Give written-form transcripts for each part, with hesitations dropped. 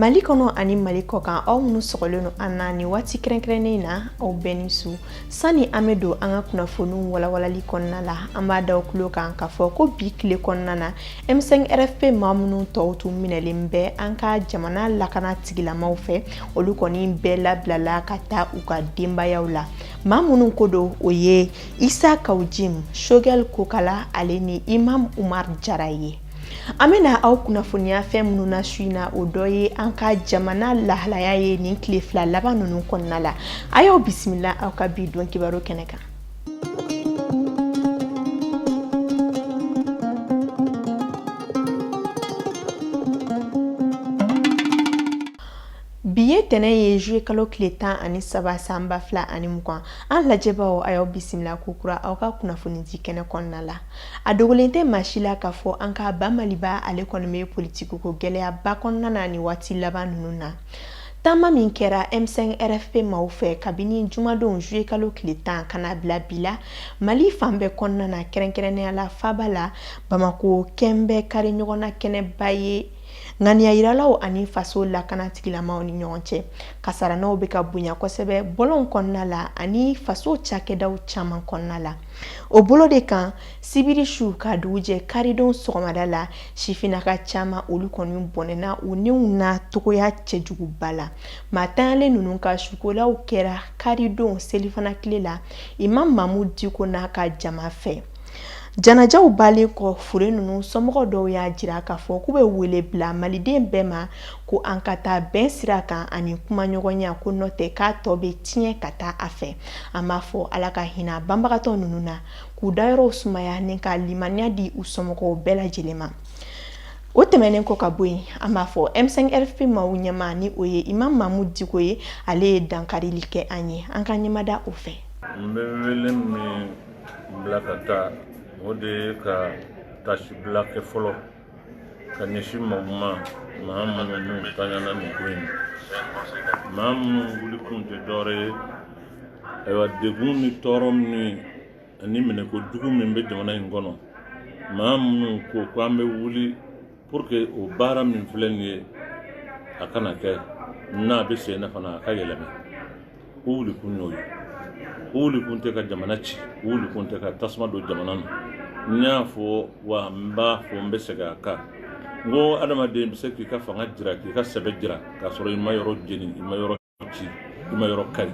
Mali kono ani Mali kokan aw minnu sɔgɔlen no an na ni waati kɛrɛnkɛrɛnnen na aw bɛɛ ni su sani an bɛ don an ka kunnafoniw walawalali kɔnɔna la an b'a da aw tulo kan k'a fɔ ko bi tile kɔnɔna na M5 RFP maa minnu tɔw tun minɛlen bɛ an ka jamana lakana tigilamaw fɛ olu kɔni bɛɛ labilala ka taa u ka denbayaw la maa minnu ko don o ye Isa Kawujim, Shogel Kokala ale ni Imam Umar Jara ye. Amena aw kunnafoniya fɛn minnu na suina o dɔ ye an ka jamana lahalaya ye nin tile fila laban ninnu kɔnɔna la a y'aw bisimila aw ka bi don kibaru kɛnɛ kan. Biye tɛnɛ ye juillet kalo tile 13 san 2020 an lajɛbaw a y'aw bisimila kokura aw ka kunnafoni di kɛnɛ kɔnɔna la a dogolen tɛ maa si la k'a fɔ an ka ba Maliba ale kɔni bɛ politiko ko gɛlɛyaba kɔnɔna na ni waati laban ninnu na taama min kɛra M5 RFP maaw fɛ kabini jumadon juillet kalo tile 10 kana bila bila Mali fan bɛɛ kɔnɔna na kɛrɛnkɛrɛnnenya la Faba la Bamako kɛnbɛ kari ɲɔgɔnna kɛnɛba ye ŋaniya yiralaw ani faso lakana tigilamaw ni ɲɔgɔn cɛ kasaranaw bɛ ka bonya kosɛbɛ bɔlɔn kɔnɔna la ani faso cakɛdaw caman kɔnɔna la o bolo de kan sibiri su ka dugu jɛ karidon sɔgɔmada la sifinaka caman olu kɔni bɔnɛna u niw na togoya cɛjuguba la matanyalen ninnu ka sukolaw kɛra karidon selifana tile la Imam Mamu Diko n'a ka jama fɛ janajaw balen kɔ fure ninnu somɔgɔ dɔw y'a jira k'a fɔ k'u bɛ wele bila maliden bɛɛ ma ko an ka taa bɛn sira kan ani kuma ɲɔgɔnya ko n'o tɛ k'a tɔ bɛ tiɲɛ ka taa a fɛ an b'a fɔ ala ka hinɛ banbagatɔ ninnu na k'u dayɔrɔw sumaya ni ka limaniya di u somɔgɔw bɛɛ lajɛlen ma o tɛmɛnen kɔ ka bɔ yen an b'a fɔ M5 RFP maaw ɲɛma ni o ye Imam Mamu Diko ye ale ye dankarili kɛ an ye an ka ɲɛmada o fɛ n bɛ wele min bila ka taa o de ye ka tasibila kɛ fɔlɔ ka ɲɛsin maaw ma maa minnu tanyana nin ko in maa minnu wuli kun tɛ dɔwɛrɛ ye ayiwa degun ni tɔɔrɔ min ani minɛkojugu min bɛ jamana in kɔnɔ maa minnu ko k'an bɛ wuli pour que o baara min filɛ nin ye a kana kɛ n'a bɛ sen na fana a ka yɛlɛmɛ o wuli kun y'o ye o wuli kun tɛ ka jamana ci o wuli kun tɛ ka tasuma don jamana na n y'a fɔ wa n b'a fɔ n bɛ segin a kan n ko adamaden bɛ se k'i ka fanga jira k'i ka sɛbɛ jira k'a sɔrɔ i ma yɔrɔ jeni i ma yɔrɔ ci i ma yɔrɔ kari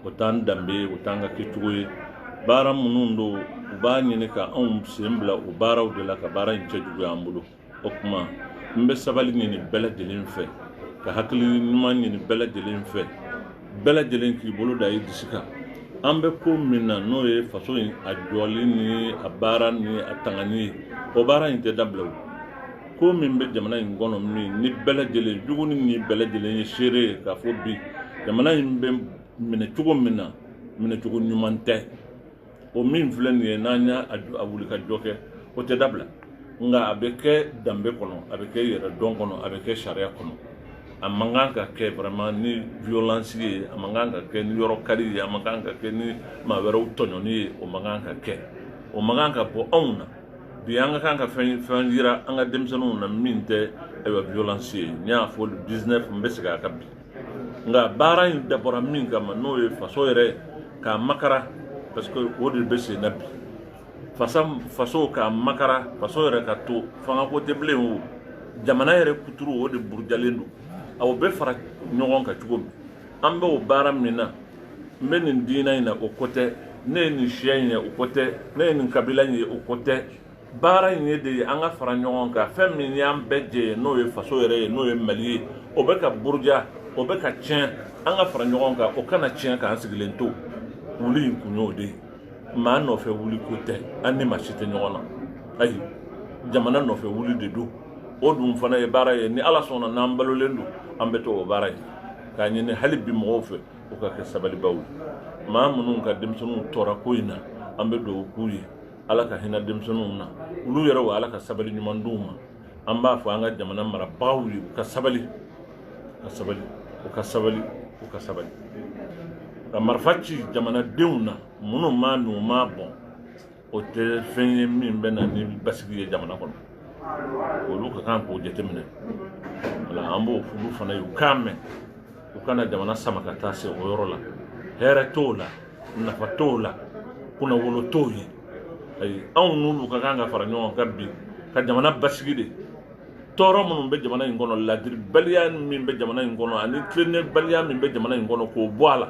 o t'an danbe ye o t'an ka kɛcogo ye baara minnu don u b'a ɲini ka anw sen bila o baaraw de la ka baara in cɛjuguya an bolo o tuma n bɛ sabali ɲini bɛɛ lajɛlen fɛ ka hakili ɲuman ɲini bɛɛ lajɛlen fɛ bɛɛ lajɛlen k'i bolo da i disi kan an bɛ ko min na n'o ye faso in a jɔli ni a baara ni a tangani ye o baara in tɛ dabila o ko min bɛ jamana in kɔnɔ min ni bɛɛ lajɛlen juguni ni bɛɛ lajɛlen ye seere ye k'a fɔ bi jamana in bɛ minɛ cogo min na minɛcogo ɲuman tɛ o min filɛ nin ye n'an y'a wuli ka jɔ kɛ o tɛ dabila nka a bɛ kɛ danbe kɔnɔ a bɛ kɛ yɛrɛ dɔn kɔnɔ a bɛ kɛ sariya kɔnɔ a man kan ka kɛ vraiment ni violence ye a man kan ka kɛ ni yɔrɔ kari ye a man kan ka kɛ ni maa wɛrɛw tɔɲɔni ye o man kan ka kɛ o man kan ka bɔ anw na bi an ka kan ka fɛn yira an ka denmisɛnninw na min tɛ violence ye n y'a fɔ 19 n bɛ segin a kan bi nka baara in dabɔra min kama n'o ye faso yɛrɛ k'a makara parce que o de bɛ sen na bi faso k'a makara faso yɛrɛ ka to fangako tɛ bilen o jamana yɛrɛ kuturu o de burujalen don aw bɛ fara ɲɔgɔn kan cogo min an bɛ o baara min na n bɛ nin diinɛ in na o ko tɛ ne ye nin siya in ye o ko tɛ ne ye nin kabila in ye o ko tɛ baara in ye de ye an ka fara ɲɔgɔn kan fɛn min y'an bɛɛ jɛ ye n'o ye faso yɛrɛ ye n'o ye Mali ye o bɛ ka buruja o bɛ ka tiɲɛ an ka fara ɲɔgɔn kan o kana tiɲɛ k'an sigilen to wuli in kun y'o de ye maa nɔfɛ wuli ko tɛ an ni maa si tɛ ɲɔgɔn na ayi jamana nɔfɛ wuli de don o dun fana ye baara ye ni ala sɔnna n'an balolen don an bɛ to o baara ye k'a ɲini hali bi mɔgɔw fɛ o ka kɛ sabalibaw ye maa minnu ka denmisɛnninw tɔɔra ko in na an bɛ dugawu k'u ye ala ka hinɛ denmisɛnninw na olu yɛrɛ wa ala ka sabali ɲuman d'u ma an b'a fɔ an ka jamana marabagaw ye u ka sabali ka sabali u ka sabali u ka sabali ka marifa ci jamanadenw na minnu m'a n'u m'a bɔn o tɛ fɛn ye min bɛ na ni basigi ye jamana kɔnɔ olu ka kan k'o jateminɛ wala an b'o olu fana ye u k'a mɛn u kana jamana sama ka taa se o yɔrɔ la hɛrɛ t'o la nafa t'o la kunnawolo t'o ye ayi anw n'olu ka kan ka fara ɲɔgɔn kan bi ka jamana basigi de tɔɔrɔ minnu bɛ jamana in kɔnɔ ladiribaliya min bɛ jamana in kɔnɔ ani tilennenbaliya min bɛ jamana in kɔnɔ k'o bɔ a la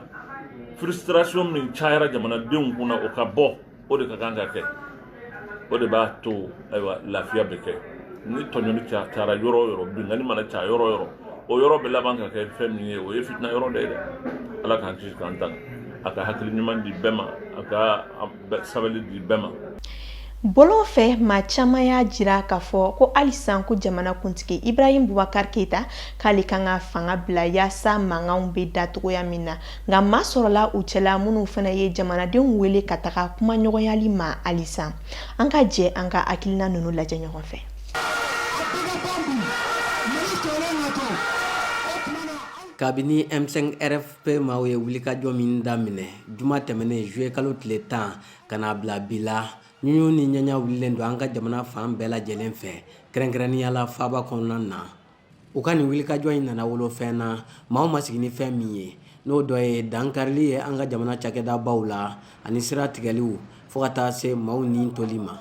frustration min cayara jamanadenw kunna o ka bɔ o de ka kan ka kɛ o de b'a to ayiwa lafiya bɛ kɛ ni tɔɲɔni cayara yɔrɔ o yɔrɔ binkani mana caya yɔrɔ o yɔrɔ o yɔrɔ bɛ laban ka kɛ fɛn min ye o ye fitina yɔrɔ de ye dɛ ala k'an kisi k'an tanga a ka hakili ɲuman di bɛɛ ma a ka sabali di bɛɛ ma. Bolo fɛ maa caman y'a jira k'a fɔ ko halisa ko jamana kuntigi Ibrahim Boubacar Keita k'ale kan ka fanga bila yaasa mankanw bɛ datogoya min na nka maa sɔrɔla u cɛla minnu fana ye jamanadenw wele ka taga kuma ɲɔgɔnyali ma halisa an ka jɛ an ka hakilina ninnu lajɛ ɲɔgɔn fɛ. Kabini M5 RFP maaw ye wulikajɔ min daminɛ juma tɛmɛnen juillet kalo tile 10 ka n'a bila bi la ɲuɲu ni ɲaɲa wulilen don an ka jamana fan bɛɛ lajɛlen fɛ kɛrɛnkɛrɛnnenya la faaba kɔnɔna na u ka nin wulikajɔ in nana wolo fɛn na maaw ma sigi ni fɛn min ye n'o dɔ ye dankarili ye an ka jamana cakɛdabaw la ani sira tigɛliw fo ka taa se maaw ni toli ma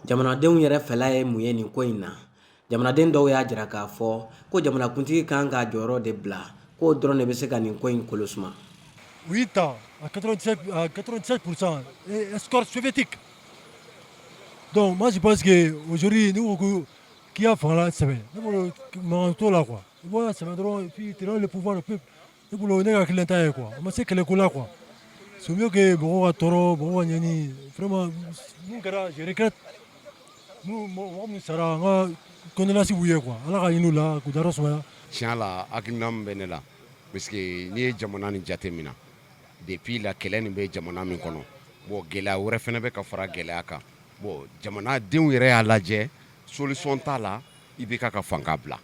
jamanadenw yɛrɛ fɛla ye mun ye nin ko in na jamanaden dɔw y'a jira k'a fɔ ko jamanakuntigi kan ka jɔyɔrɔ de bila k'o dɔrɔn de bɛ se ka nin ko in kolosuma. 8 ans à 97% escorte soviétique. Donc moi je pense qu'aujourd'hui nous qui a fait là c'est vrai. Nous manteau là quoi. Voilà, c'est maintenant et puis tu le pouvoir du peuple. Nous voulons négaler que l'intérêt quoi. On sait que les couleurs quoi. C'est mieux que bon à toro, bon à niani. Vraiment nous je regrette. Nous sera condamnation bouillé quoi. Alors il nous là, kudaro soya. Tiens akinam benela. Parce que ni jamana ni jatemina. Depuis la kɛlɛ nin bɛ jamana min kɔnɔ bon gɛlɛya wɛrɛ fɛnɛ bɛ ka fara gɛlɛya kan bon jamanadenw yɛrɛ y'a lajɛ solution t'a la i bɛ ka fanga bila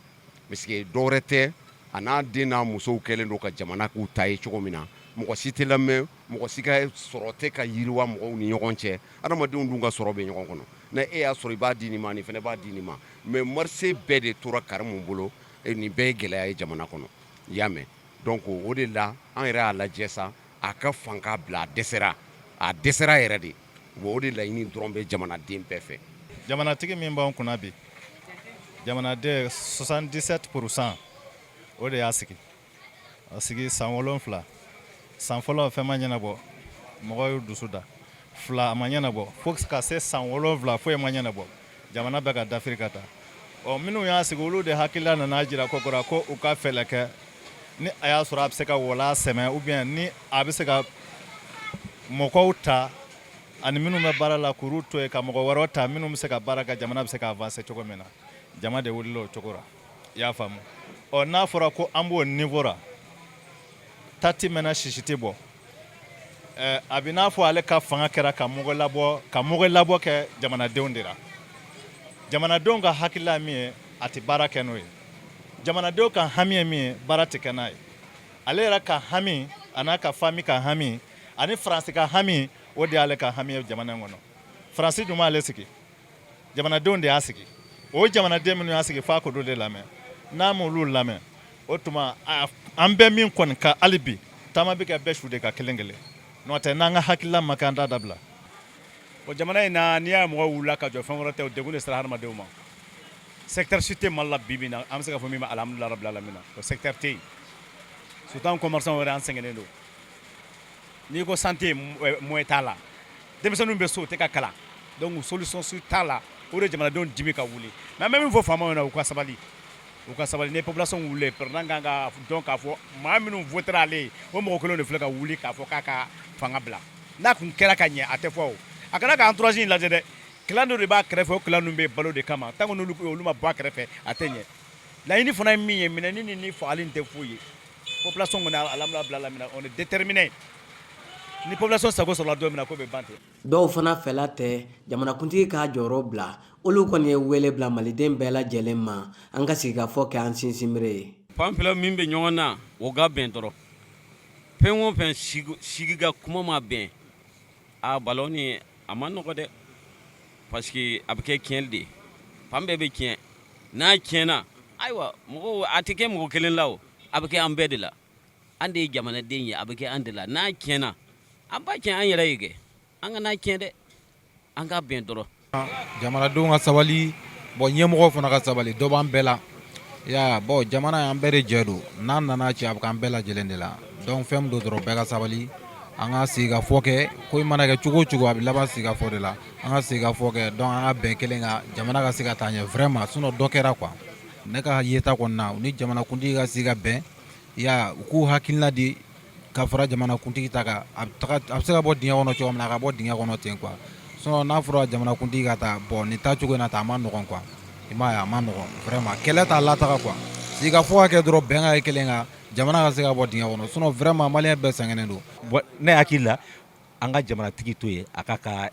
parce que dɔ wɛrɛ tɛ a n'a den n'a musow kɛlen don ka jamana k'u ta ye cogo min na mɔgɔ si tɛ lamɛn mɔgɔ si ka sɔrɔ tɛ ka yiriwa mɔgɔw ni ɲɔgɔn cɛ adamadenw dun ka sɔrɔ bɛ ɲɔgɔn kɔnɔ na e y'a sɔrɔ i b'a di nin ma nin fɛnɛ b'a di nin ma mais marché bɛɛ de tora kari mun bolo nin bɛɛ ye gɛlɛya ye jamana kɔnɔ i y'a mɛn donc o de la an yɛrɛ y'a lajɛ sa a ka fanga bila a dɛsɛra yɛrɛ de bon o de laɲini dɔrɔn bɛ jamanaden bɛɛ fɛ jamanatigi min b'an kunna bi jamanaden 77% o de y'a sigi a sigi san 7 san fɔlɔ fɛn ma ɲɛnabɔ mɔgɔ y'u dusu da fila a ma ɲɛnabɔ fo ka se san 7 foyi ma ɲɛnabɔ jamana bɛ ka dafiri ka taa minnu y'a sigi olu de hakilila nana jira kokora ko u ka fɛlɛ kɛ ni a y'a sɔrɔ a bɛ se ka wala sɛmɛ ou bien ni a bɛ se ka mɔgɔw ta ani minnu bɛ baara la k'olu to yen ka mɔgɔ wɛrɛw ta minnu bɛ se ka baara kɛ jamana bɛ se ka avancer cogo min na jama de wulila o cogo la i y'a faamu n'a fɔra ko an b'o niveau ra tati mɛna sisi tɛ bɔ a bɛ n'a fɔ ale ka fanga kɛra ka mɔgɔ labɔ kɛ jamanadenw de la jamanadenw ka hakilila min ye a tɛ baara kɛ n'o ye jamanadenw ka hami ye min ye baara tɛ kɛ n'a ye ale yɛrɛ ka hami a n'a ka fami ka hami ani faransi ka hami o de y'ale ka hami ye jamana in kɔnɔ faransi dun m'ale sigi jamanadenw de y'a sigi o jamanaden minnu y'a sigi f'a ko dɔ de lamɛn n'a m'olu lamɛn o tuma an bɛ min kɔni ka hali bi taama bɛ kɛ bɛɛ su de ka kelen n'o tɛ n'an ka hakilila ma kɛ an t'a dabila o jamana in na n'i y'a mɔgɔ wulila ka jɔ fɛn wɛrɛ tɛ o degun de sera hadamadenw ma secteur si tɛ Mali la bi bi in na an bɛ se ka fɔ min ma alhamdulilahi rabbil alamin o secteur tɛ yen surtout an commerçant wɛrɛ an sɛgɛnnen don n'i ko santé moyen t'a la denmisɛnninw bɛ so u tɛ ka kalan donc solution si t'a la o de jamanadenw dimi ka wuli mais an bɛ min fɔ faamaw ɲɛna u ka sabali ni population wulilen président kan ka dɔn k'a fɔ maa minnu votera ale ye o mɔgɔ kelen de filɛ ka wuli k'a fɔ k'a ka fanga bila n'a kun kɛra ka ɲɛ a tɛ fɔ o a kana ka entourage in lajɛ dɛ clan dɔ de b'a kɛrɛfɛ o clan ninnu bɛ balo de kama tant que olu ma bɔ a kɛrɛfɛ a tɛ ɲɛ laɲini fana ye min ye minɛni ni fagali tɛ foyi ye population kɔni alhamdulilahi bila la min na on est déterminé ni population sago sɔrɔla don min na ko bɛ ban ten dɔw fana fɛla tɛ jamanakuntigi k'a jɔyɔrɔ bila olu kɔni ye wele bila maliden bɛɛ lajɛlen ma an ka sigi ka fɔ kɛ an sinsinbere ye panpila min bɛ ɲɔgɔn na o ka bɛn dɔrɔn fɛn o fɛn sigi ka kuma ma bɛn a balo ni a ma nɔgɔ dɛ parce que a bɛ kɛ tiɲɛli de ye fan bɛɛ bɛ tiɲɛ n'a tiɲɛna ayiwa mɔgɔw a tɛ kɛ mɔgɔ kelen la o a bɛ kɛ an bɛɛ de la an de ye jamanaden ye a bɛ kɛ an de la n'a tiɲɛna an b'a tiɲɛ an yɛrɛ ye kɛ an ka n'a tiɲɛ dɛ an ka bɛn dɔrɔn. jamanadenw ka sabali bon ɲɛmɔgɔw fana ka sabali dɔ b'an bɛɛ la ya bon jamana y'an bɛɛ de jɛ don n'an nana cɛ a bɛ k'an bɛɛ lajɛlen de la donc fɛn min don dɔrɔn bɛɛ ka sabali an ka sigi ka fɔ kɛ ko i mana kɛ cogo o cogo a bɛ laban sigi ka fɔ de la an ka sigi ka fɔ kɛ donc an ka bɛn kelen kan jamana ka se ka taa ɲɛ vraiment sinon dɔ kɛra quoi ne ka yeta kɔni na u ni jamanakuntigi ka sigi ka bɛn ya u k'u hakilina di ka fara jamanakuntigi ta kan a bɛ se ka bɔ dingɛ kɔnɔ cogo min na a ka bɔ dingɛ kɔnɔ ten quoi sinon n'a fɔra jamanakuntigi ka taa bon nin taa cogo in na ta a ma nɔgɔn quoi i m'a ye a ma nɔgɔn vraiment kɛlɛ t'a lataga quoi sigi ka fɔ ka kɛ dɔrɔn bɛn ka kɛ kelen kan jamana ka se ka bɔ dingɛ kɔnɔ sinon vraiment maliyɛn bɛɛ sɛgɛnnen don. Ne hakili la an ka jamanatigi to yen a k'a ka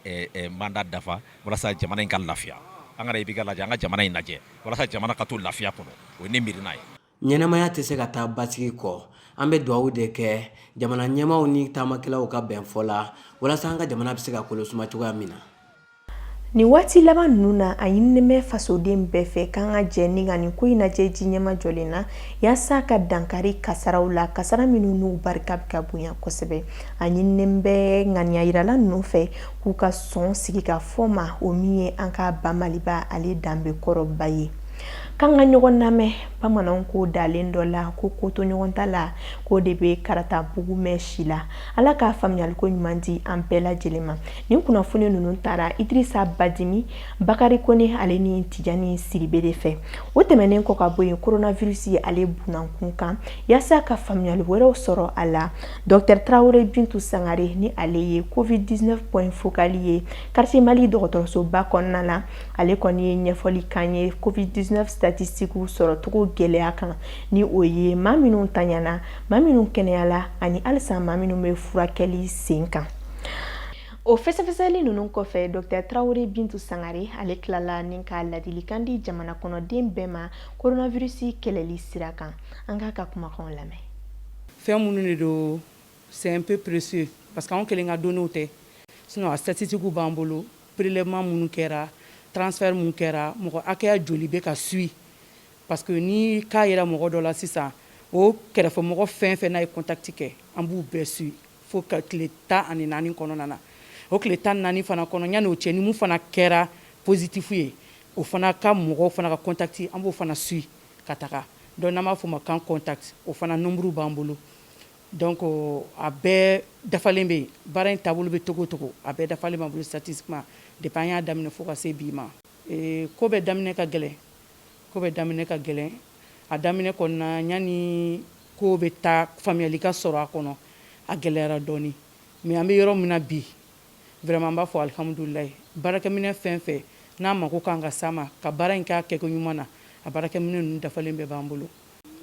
mandat dafa walasa jamana in ka lafiya an kana i b'i ka lajɛ an ka jamana in lajɛ walasa jamana ka to lafiya kɔnɔ o ye ne miirina ye. ɲɛnɛmaya tɛ se ka taa basigi kɔ an bɛ dugawu de kɛ jamana ɲɛmaw ni taamakɛlaw ka bɛn fɔ la walasa an ka jamana bɛ se ka kolosuma cogoya min na. Ni waati laban ninnu na a ɲininen bɛ fasoden bɛɛ fɛ k'an ka jɛ ni ka nin ko in lajɛ ji ɲɛma jɔlen na yaasa ka dankari kasaraw la kasara minnu n'u barika bɛ ka bonya kosɛbɛ a ɲininen bɛ ŋaniya yirala ninnu fɛ k'u ka sɔn sigi ka fɔ ma o min ye an ka ba Maliba ale danbe kɔrɔba ye. K'an ka ɲɔgɔn lamɛn bamananw ko dalen dɔ la ko to ɲɔgɔn ta la ko de bɛ karata bugu mɛn si la ala k'a faamuyali ko ɲuman di an bɛɛ lajɛlen ma nin kunnafoni ninnu taara Idrissa Badimi Bakari Kone ale ni Tijani Siribe de fɛ o tɛmɛnen kɔ ka bɔ yen coronavirus ye ale bunankun kan yaasa ka faamuyali wɛrɛw sɔrɔ a la Dr Traoré Bintou Sangare ni ale ye COVID-19 point focal ye quartier Mali dɔgɔtɔrɔsoba kɔnɔna la ale kɔni ye ɲɛfɔli kan ye COVID-19 statistiques sɔrɔ togo gɛlɛya kan ni o ye maa minnu tanyana maa minnu kɛnɛyala ani halisa maa minnu bɛ furakɛli sen kan. O fɛsɛfɛsɛli ninnu kɔfɛ Dr Traoré Bintou Sangare ale tilala ni ka ladilikan di jamana kɔnɔden bɛɛ ma coronavirus kɛlɛli sira kan an k'a ka kumakanw lamɛn. Fɛn minnu de don c'est un peu précieux parce que anw kelen ka données tɛ sinon a statistiques b'an bolo prélèvement minnu kɛra transfert mun kɛra mɔgɔ hakɛya joli bɛ ka suit parce que ni k'a yera mɔgɔ dɔ la sisan o kɛrɛfɛ mɔgɔ fɛn fɛn n'a ye contact kɛ an b'u bɛɛ suit fo ka tile 14 kɔnɔna na o tile 14 fana kɔnɔ yanni o cɛ ni mun fana kɛra positif ye o fana ka mɔgɔw fana ka contact an b'o fana suit ka taga donc n'an b'a fɔ o ma kan contact o fana nombre b'an bolo donc a bɛɛ dafalen bɛ yen baara in taabolo bɛ togo togo a bɛɛ dafalen b'an bolo statistiquement depuis an y'a daminɛ fo ka se bi ma ko bɛ daminɛ ka gɛlɛn a daminɛ kɔnɔna yanni ko bɛ taa faamuyali ka sɔrɔ a kɔnɔ a gɛlɛyara dɔɔni mais an bɛ yɔrɔ min na bi vraiment an b'a fɔ alhamdulilayi baarakɛminɛ fɛn fɛn n'a mako kan ka s'a ma ka baara in k'a kɛko ɲuman na a baarakɛminɛ ninnu dafalen bɛɛ b'an bolo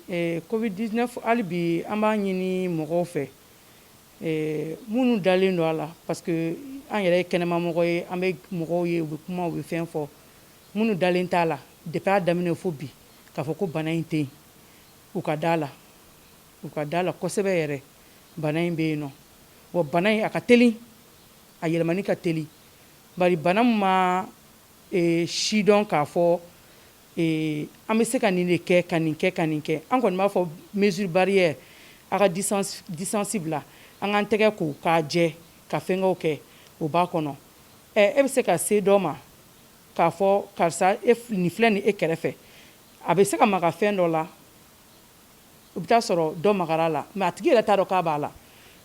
COVID-19 hali bi an b'a ɲini mɔgɔw fɛ minnu dalen don a la parce que an yɛrɛ ye kɛnɛmamɔgɔ ye an bɛ mɔgɔw ye u bɛ kuma u bɛ fɛn fɔ minnu dalen t'a la depuis a daminɛ fo bi k'a fɔ ko bana in tɛ yen u ka da la kosɛbɛ yɛrɛ bana in bɛ yen nɔ wa bana in a ka teli a yɛlɛmani ka teli bari bana min ma si dɔn k'a fɔ an bɛ se ka nin de kɛ ka nin kɛ an kɔni b'a fɔ mesure barrière a ka distance bila an k'an tɛgɛ ko k'a jɛ ka fɛnkɛw kɛ o b'a kɔnɔ e bɛ se ka se dɔ ma k'a fɔ karisa nin filɛ nin e kɛrɛfɛ a bɛ se ka maga fɛn dɔ la u bɛ taa sɔrɔ dɔ magara la mais a tigi yɛrɛ t'a dɔn k'a b'a la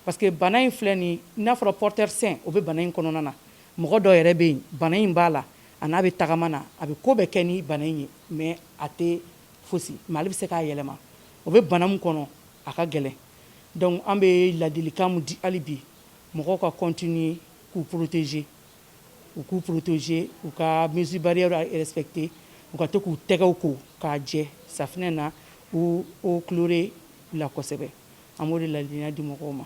parce que bana in filɛ nin n'a fɔra porteur sain o bɛ bana in kɔnɔna na mɔgɔ dɔ yɛrɛ bɛ yen bana in b'a la a n'a bɛ tagama na a bɛ ko bɛɛ kɛ ni bana in ye mais a tɛ fosi mais ale bɛ se k'a yɛlɛma o bɛ bana min kɔnɔ a ka gɛlɛn donc an bɛ ladilikan mun di hali bi mɔgɔw ka continuer k'u protéger u ka mesure barrière respecter u ka to k'u tɛgɛw ko k'a jɛ safinɛ na u chloré la kosɛbɛ an b'o de ladilikan di mɔgɔw ma.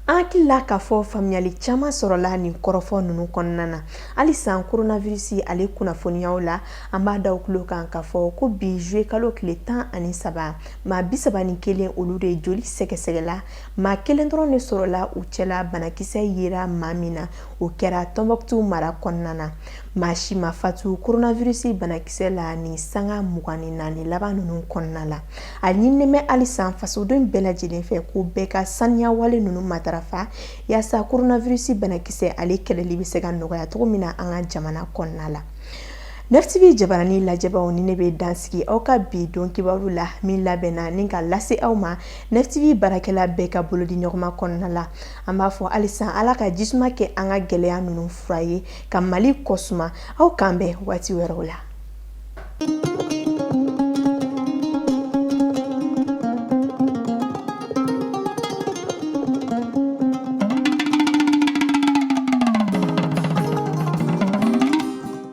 An hakilila k'a fɔ faamuyali caman sɔrɔla nin kɔrɔfɔ ninnu kɔnɔna na halisa coronavirus ale kunnafoniyaw la an b'a da u tulo kan k'a fɔ ko bi juillet kalo tile 13 maa 31 olu de joli sɛgɛsɛgɛla maa 1 dɔrɔn de sɔrɔla u cɛla banakisɛ yera maa min na o kɛra Tombouctou mara kɔnɔna na. Maa si ma fatu coronavirus banakisɛ la ni sanga 24 laban ninnu kɔnɔna la. A ɲinimɛ halisa fasoden bɛɛ lajɛlen fɛ ko bɛɛ ka saniya wale ninnu matarafa yaasa coronavirus banakisɛ ale kɛlɛli bɛ se ka nɔgɔya cogo min na an ka jamana kɔnɔna la. NEF-TV jabarani lajɛbaw ni ne bɛ dansigi aw ka bi don kibaru la min labɛnna ni ka lase aw ma NEF-TV barakɛla bɛɛ ka bolo di ɲɔgɔnma kɔnɔna la. An b'a fɔ halisa ala ka jisuma kɛ an ka gɛlɛya ninnu fura ye ka Mali kɔsuma aw kan bɛn waati wɛrɛw la.